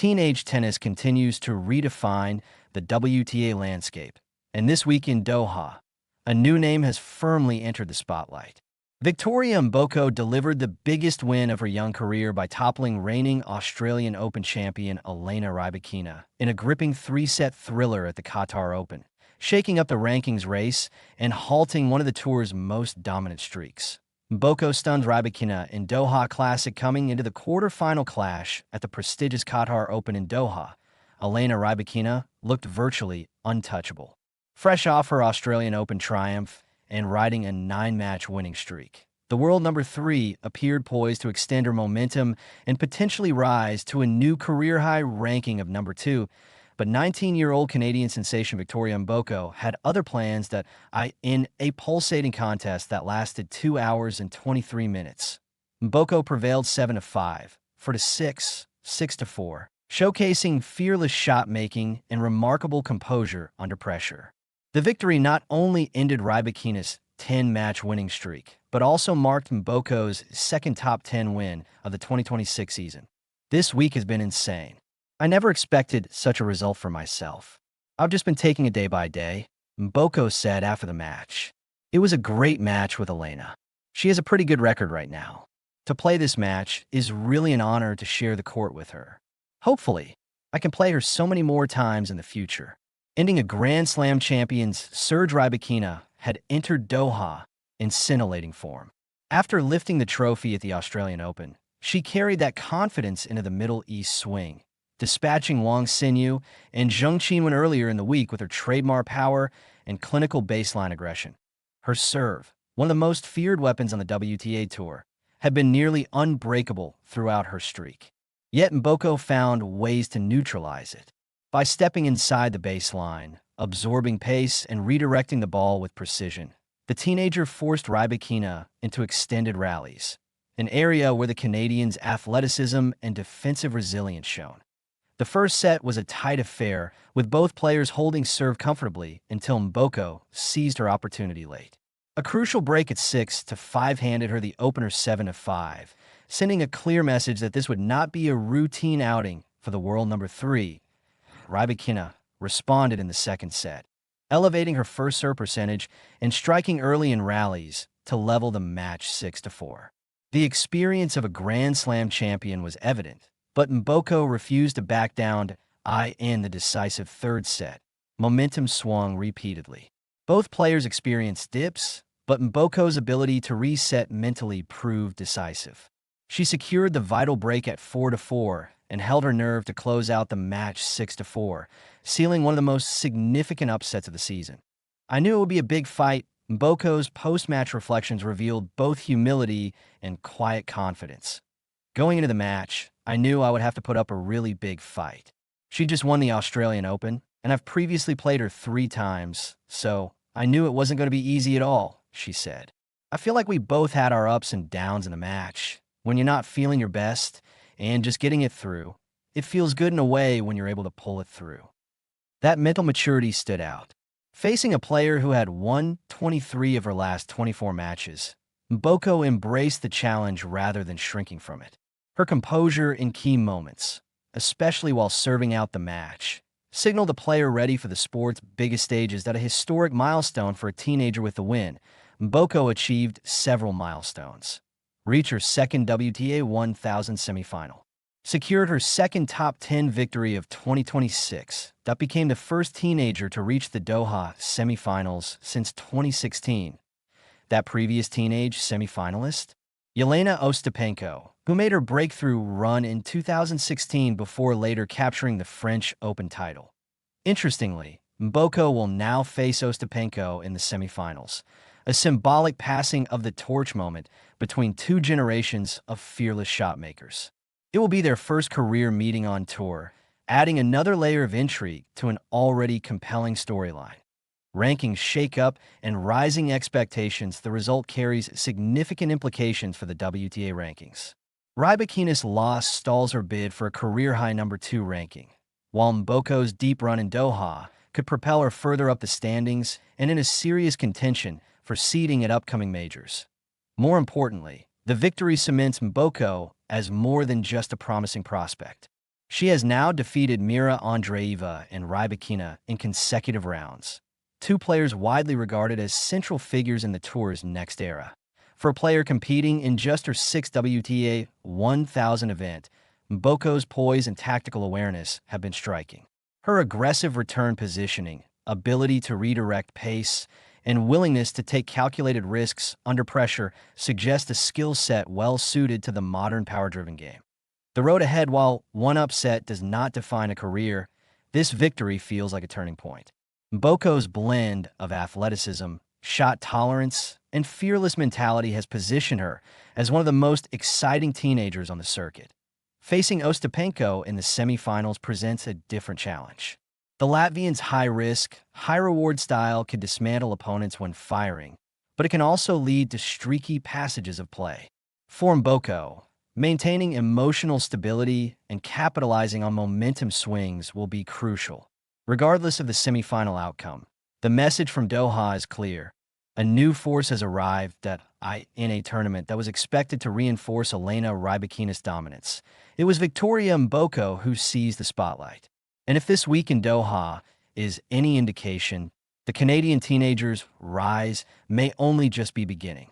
Teenage tennis continues to redefine the WTA landscape, and this week in Doha, a new name has firmly entered the spotlight. Victoria Mboko delivered the biggest win of her young career by toppling reigning Australian Open champion Elena Rybakina in a gripping three-set thriller at the Qatar Open, shaking up the rankings race and halting one of the tour's most dominant streaks. Mboko stunned Rybakina in Doha Classic coming into the quarter-final clash at the prestigious Qatar Open in Doha. Elena Rybakina looked virtually untouchable. Fresh off her Australian Open triumph and riding a 9-match winning streak, the world number 3 appeared poised to extend her momentum and potentially rise to a new career-high ranking of number 2. But 19-year-old Canadian sensation Victoria Mboko had other plans in a pulsating contest that lasted 2 hours and 23 minutes. Mboko prevailed 7-5, 4-6, 6-4, showcasing fearless shot-making and remarkable composure under pressure. The victory not only ended Rybakina's 10-match winning streak, but also marked Mboko's second top 10 win of the 2026 season. This week has been insane. I never expected such a result for myself. I've just been taking it day by day, Mboko said after the match. It was a great match with Elena. She has a pretty good record right now. To play this match is really an honor to share the court with her. Hopefully, I can play her so many more times in the future. Ending a Grand Slam champion's Serge Rybakina had entered Doha in scintillating form. After lifting the trophy at the Australian Open, she carried that confidence into the Middle East swing, dispatching Wang Xinyu and Zheng Qinwen earlier in the week with her trademark power and clinical baseline aggression. Her serve, one of the most feared weapons on the WTA Tour, had been nearly unbreakable throughout her streak. Yet Mboko found ways to neutralize it. By stepping inside the baseline, absorbing pace, and redirecting the ball with precision, the teenager forced Rybakina into extended rallies, an area where the Canadians' athleticism and defensive resilience shone. The first set was a tight affair, with both players holding serve comfortably until Mboko seized her opportunity late. A crucial break at 6-5 handed her the opener 7-5, sending a clear message that this would not be a routine outing for the world number 3. Rybakina responded in the second set, elevating her first serve percentage and striking early in rallies to level the match 6-4. The experience of a Grand Slam champion was evident, but Mboko refused to back down in the decisive third set. Momentum swung repeatedly. Both players experienced dips, but Mboko's ability to reset mentally proved decisive. She secured the vital break at 4-4 and held her nerve to close out the match 6-4, sealing one of the most significant upsets of the season. I knew it would be a big fight. Mboko's post-match reflections revealed both humility and quiet confidence. Going into the match, I knew I would have to put up a really big fight. She just won the Australian Open, and I've previously played her 3 times, so I knew it wasn't going to be easy at all, she said. I feel like we both had our ups and downs in the match. When you're not feeling your best and just getting it through, it feels good in a way when you're able to pull it through. That mental maturity stood out. Facing a player who had won 23 of her last 24 matches, Mboko embraced the challenge rather than shrinking from it. Her composure in key moments, especially while serving out the match, signaled a player ready for the sport's biggest stages. That a historic milestone for a teenager with the win. Mboko achieved several milestones. Reached her second WTA 1000 semifinal. Secured her second top 10 victory of 2026. That became the first teenager to reach the Doha semifinals since 2016. That previous teenage semifinalist? Jelena Ostapenko, who made her breakthrough run in 2016 before later capturing the French Open title. Interestingly, Mboko will now face Ostapenko in the semifinals, a symbolic passing of the torch moment between 2 generations of fearless shotmakers. It will be their first career meeting on tour, adding another layer of intrigue to an already compelling storyline. Rankings shake up and rising expectations, the result carries significant implications for the WTA rankings. Rybakina's loss stalls her bid for a career-high number 2 ranking, while Mboko's deep run in Doha could propel her further up the standings and into serious contention for seeding at upcoming majors. More importantly, the victory cements Mboko as more than just a promising prospect. She has now defeated Mira Andreeva and Rybakina in consecutive rounds, two players widely regarded as central figures in the tour's next era. For a player competing in just her sixth WTA 1000 event, Mboko's poise and tactical awareness have been striking. Her aggressive return positioning, ability to redirect pace, and willingness to take calculated risks under pressure suggest a skill set well suited to the modern power-driven game. The road ahead, while one upset does not define a career, this victory feels like a turning point. Mboko's blend of athleticism, shot tolerance, and fearless mentality has positioned her as one of the most exciting teenagers on the circuit. Facing Ostapenko in the semifinals presents a different challenge. The Latvian's high-risk, high-reward style can dismantle opponents when firing, but it can also lead to streaky passages of play. For Mboko, maintaining emotional stability and capitalizing on momentum swings will be crucial. Regardless of the semifinal outcome, the message from Doha is clear. A new force has arrived in a tournament that was expected to reinforce Elena Rybakina's dominance. It was Victoria Mboko who seized the spotlight. And if this week in Doha is any indication, the Canadian teenager's rise may only just be beginning.